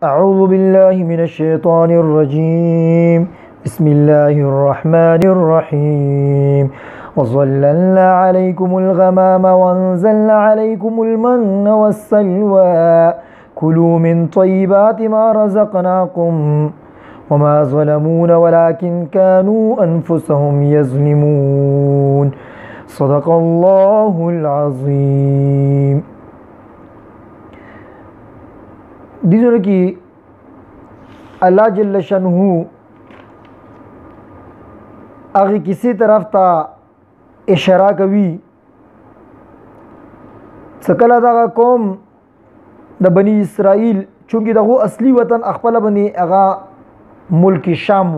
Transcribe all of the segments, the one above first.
أعوذ بالله من الشيطان الرجيم بسم الله الرحمن الرحيم وظللنا عليكم الغمام وأنزلنا عليكم المن والسلوى كلوا من طيبات ما رزقناكم وما ظلمونا ولكن كانوا أنفسهم يظلمون صدق الله العظيم. دیزونه کی اللہ جل شانہ اغه کسی طرف ته اشاره کوي څکله دغه قوم د بنی اسرائیل چونکی دغه اصلي وطن خپل باندې هغه ملک شام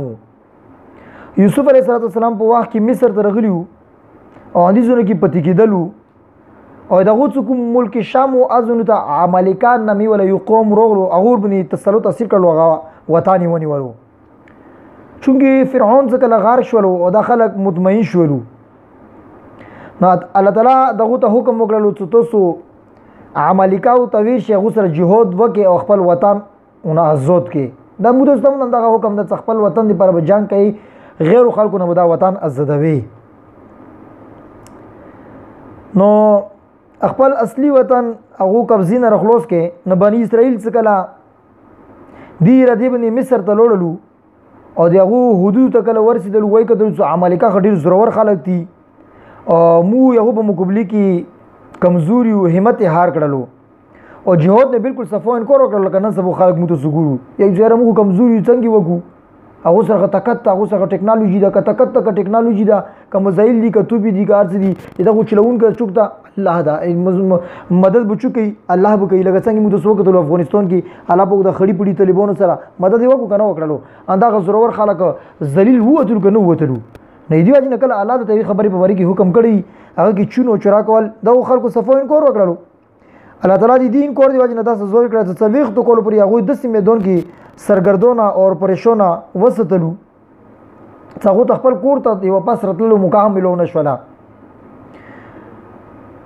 یوسف علیه السلام په وخت کې مصر ته راغلیو او دیزونه کی پتی کېدلو او دغه څوک ملک شام او ازونه ته عمالکان نمی ولا یو قوم روغلو اغور بني تسلط اثر کړو هغه وطني ونی ورو چونکی فرعون څخه لغار شولو او د خلک مطمئن شولو نو الله تعالی دغه ته حکم وکړلو چې تاسو عمالکاو تویر شیخ سره جهاد وکي او خپل وطن اون آزاد کې د موږ دوستانو دغه حکم د خپل وطن لپاره به جنگ کوي غیر خلکو نه دا وطن آزادوي نو خپل اصلي وطن هغه قبضې نه رخلوس کې نه بني اسرائیل څخه لا دی ردی باندې مصر ته لوړلو او دغه حدود ته کله ورسېدل وای کده عمالکا خډیر زورور خلک دي مو یو په مقابله کې کمزوري او همت هار کړلو او جهاد نه بالکل صفو انکار وکړل کنه سبو خلک مو ته سګورو یک ځای مو کمزوري څنګه وکړو هغه سره تکت هغه سره ټیکنالوژي دا تکت ټیکنالوژي دا کوم زایل دي کتو بي دي کار دي دا خو چلون کا چوکتا الله دا مدد بچو کوي الله به کوي لکه څنګه موږ د سوکته افغانستان کې الله په د خړی پړی طالبانو سره مدد یو کو کنه وکړلو انده زورور خلک ذلیل وته کنه وته نه دی واجب نکله الله د توی خبرې په وری کې حکم کړی هغه کې چونو چرا کول دا خلکو صفو انکار وکړلو الله تعالی دی دین کور دی واجب نه تاسو زوی کړی چې څلويخ تو کول پر هغه د سیمه دون کې سرګردونه او پریشونه وسطلو څنګه خپل کور ته یو پاس راتلو مقام ملونه شولا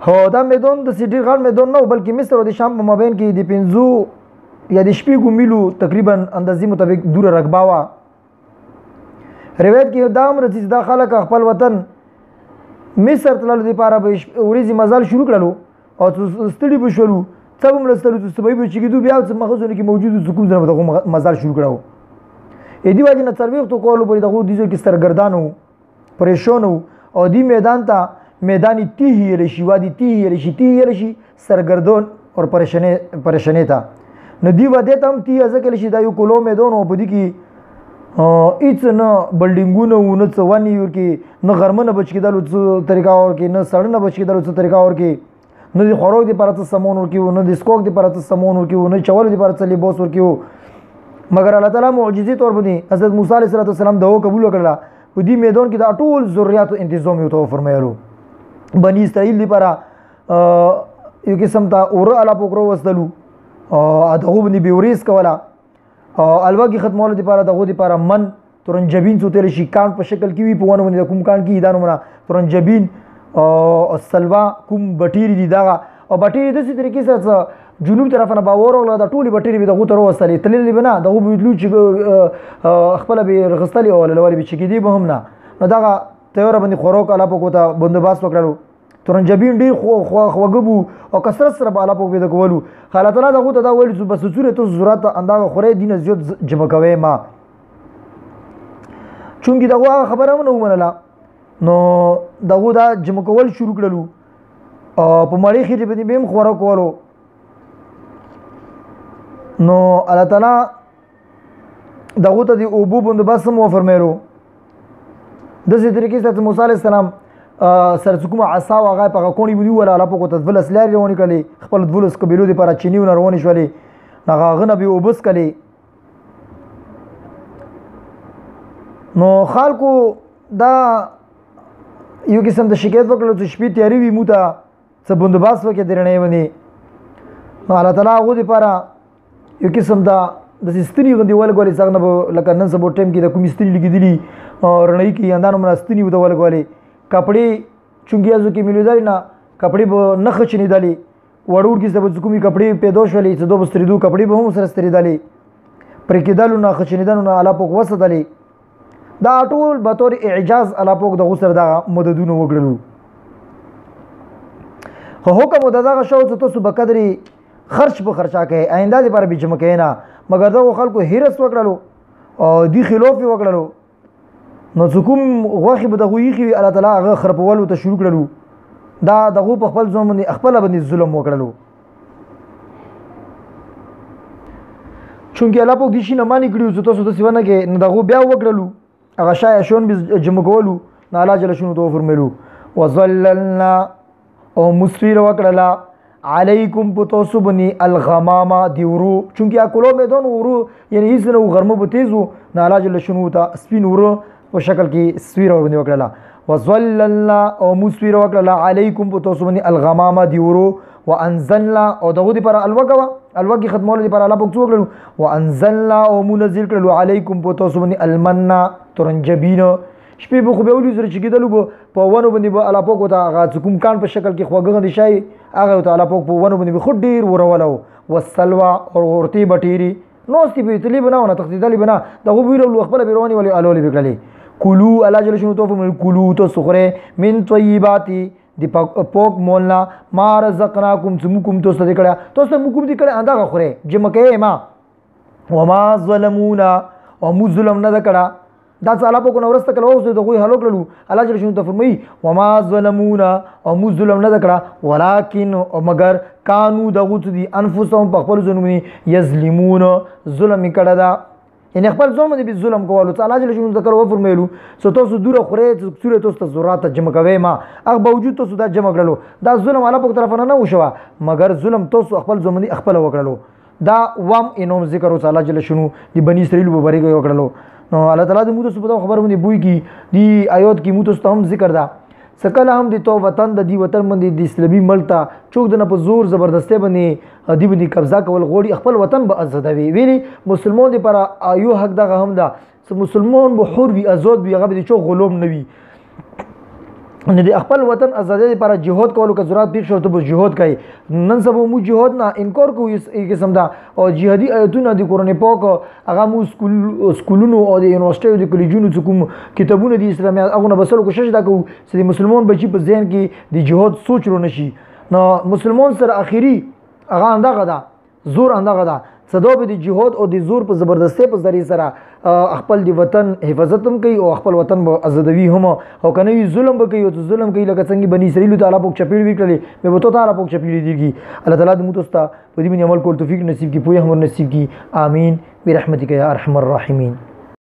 هو دا میدان د سیډیر غال میدان نه بلکې مصر او د شام په مابین کې د 15 یا د شپږ میلو تقریبا اندازې مطابق دوره رقبه وا روایت کې دا مرزي دا خلک خپل وطن مصر تللو لپاره به وريزي مزال شروع کړلو او ستړي بشولو څوم لستلو چې سبب چې کېدو بیا چې مخزونه کې موجود سکون زره دغه مزال شروع کړو اې دی واجب نه څلويخ تو کولو پرې دغه دیزو کې سرګردانو پریشانو او دی میدان ته میدانی تیه رشي وادي تیه رشي سرګردون او پریشانه تا نو دی وده تم تیه ځکه لشي دا یو کولو میدان او پدې کې هیڅ نه بلډینګونه و نه څواني ور کې نه غرمنه بچ کېدلو طریقه اور کې نه سړنه بچ کېدلو طریقه اور کې نه د خوراک د پرته سمون ورکیو نه د سکوک د پرته سمون ورکیو نه چول د پرته لباس ورکیو مگر الله تعالی معجزې تور باندې حضرت موسی علیه السلام دعا قبول کړه په دې میدان کې د ټول ذریات تنظیم یو تو فرمایلو بنی اسرائیل لپاره یو قسم ته اور الا پوکرو وسدلو دغه باندې بیوریس کولا الواګي ختمولو لپاره دغه لپاره من ترنجبین سوتل شي کان په شکل کې وي په ونه باندې کوم کان کې دانو منا ترنجبین او سلوا کوم بټيري دي دا او بټيري د څه طریقې سره جنوب طرف نه باور ولا د ټولي بټيري به دغه تر وسلې تللې بنا دغه بيدلو چې خپل به رغستلي او لوري به چکې دي به هم نه نو دا تیار باندې خوراک الا په کوته بندوباست وکړو ترنجبین ډیر خوغبو او کثرت سره بالا په دې کولو خاله تعالی دغه ته دا ویل چې بس صورت ضرورت اندازه خوري دین زیات جمع کوي ما چونګي دغه خبره مونږ ومنله نو دغه دا جمع کول شروع کړلو په مړی خېټه باندې بهم خوراک کولو نو الله تعالی دغه ته دی ابو بندوباست مو فرمایلو د دې طریقې سره موسی علیه السلام سرڅکوم عصا واغه په کونی ونی ولا لا په کوته ول اسلار رواني کړي خپل دولس قبيلو لپاره چينيو رواني شولې هغه نه به وبس کړي نو خلکو دا یو قسم د شکایت وکړو چې شپې تیاری وي موته څه بندوباست وکړي درنه ونی نو الله تعالی هغه لپاره یو قسم دا د ستنی غندي ولګولې څنګه لکه نن سبو ټیم کې د کوم ستنی لګیدلی رڼای کې اندانو منستنی ود ولګولې کپڑے چونګیازو کې ملوداري نه کپڑے به نخ چنی دالي وړور کې سبب کومي کپڑے پیدا شولې چې دوه ستریدو کپڑے به هم سره ستریدالي پرې کېدلو نه خچنېدلو نه الله پاک وساتلې. دا ټول به طور اعجاز الله پاک دغه سره دغه مددونه وکړلو. خو حکم د دغه شو چې تاسو به قدرې خرچ په خرچا کوئ آینده دپاره بې جمع کوئ نه، مګر دغو خلکو حرص وکړلو او دې خلاف یې وکړلو. نو چې کوم غوښې به دغو ایښي وي الله تعالی هغه خرپولو ته شروع کړلو. دا دغو په خپل ځان باندې خپله باندې ظلم وکړلو. چونکې الله پاک دې شي نه مانع کړي چې تاسو داسې ونه کوئ، نو دغو بیا وکړلو هغه شای اشون به جمع کولو. نو الله جل شانه ته وفرمیلو وظللنا او مسفیر وکړله علیکم په تاسو باندې الغمامه دی ورو، چونکې اکلو میدان ورو یعنی هیڅ نه غرمه به تیز و. نو الله جل شانه ته سپین ورو په شکل کې سفیر باندې وکړله. وظللنا او مسفیر وکړله علیکم په تاسو باندې الغمامه دی ورو. وانزلنا او دغه دی پر الوګه الوګي ختمول دی پر الله پاک څو کړو. وانزلنا او منزل کړلو علیکم په تاسو باندې المنّا ترنجبین. شپې به خو به ولې سره چې کېدلو به په ونو باندې به الله پاک ته هغه کوم کان په شکل کې خواږه غندې شي هغه ته الله پاک په ونو باندې به خو ډېر ورولو. والسلوى او ورتي بټيري نوستي به تلی بناونه تخدیدلی بنا دغه ویرو خپل بیروانی ولې الولې بکړلې. کلو الله جل شانه تو فرمایي کلو تو سخره من طیباتی دی پوک مولنا ما رزقناکم څمکم تو ست کړه تو ست مکم دي کړه انده غخره جمکه ما وما ظلمونا او مو ظلم نه کړه دا الله په کو نورسته کله اوس دغه هلو کړلو. الله جل شانه فرمایي وما ظلمونا او مو ظلم نه کړه ولکن او مگر کانو دغه دي انفسهم په خپل ظلم یظلمون ظلم کړه دا یعنی خپل ځوم دې ظلم کولو. الله جل شانه ذکر و فرمایلو سو تاسو دوره خوره سوره تاسو ضرورت جمع کوي ما هغه باوجود تاسو دا جمع کړلو. دا ظلم الله په طرف نه وشو مگر ظلم تاسو خپل ځوم دې خپل وکړلو. دا وام انوم ذکر و الله جل شانه دی بنی اسرائیل په بری وکړلو. نو الله تعالی دې موږ ته په خبر باندې بوئی کی دی آیات کی موږ ته هم ذکر دا سکل هم دی تو وطن د دی وطن باندې د اسلامي ملک ته چوک د نه په زور زبردستی باندې دی باندې قبضه کول غوړي خپل وطن به آزادوي ویلي مسلمان دی پر ایو حق دغه هم دا مسلمان به حر وي آزاد وي هغه به چوک غلوم نه وي. نه د خپل وطن آزادۍ لپاره جهاد کولو که ضرورت پیښ شو ته به جهاد کوي. نن سبا مو جهاد نه انکار کوو یو قسم دا او جهادي آیتونه د قرآن پاک هغه مو سکولونو او د یونیورسټیو د کلیجونو څخه کوم کتابونه د اسلامي هغه نه بسلو کوشش دا کوو چې د مسلمان بچي په ذهن کې د جهاد سوچ رو نشي. نو مسلمان سره اخیری هغه اندغه دا زور اندغه دا صدا به د جهاد او د زور په زبردستی په ذریعه سره خپل د وطن حفاظت هم کوي او خپل وطن به آزادوي هم او کنه وی ظلم به کوي او ظلم کوي لکه څنګه بنی اسرائیل تعالی پاک چپیړ وکړي به وته تعالی پاک چپیړ دیږي. الله تعالی دې موږ ته په دې باندې عمل کول توفیق نصیب کړي پوهه هم نصیب کړي. امين برحمتک یا ارحم الراحمین.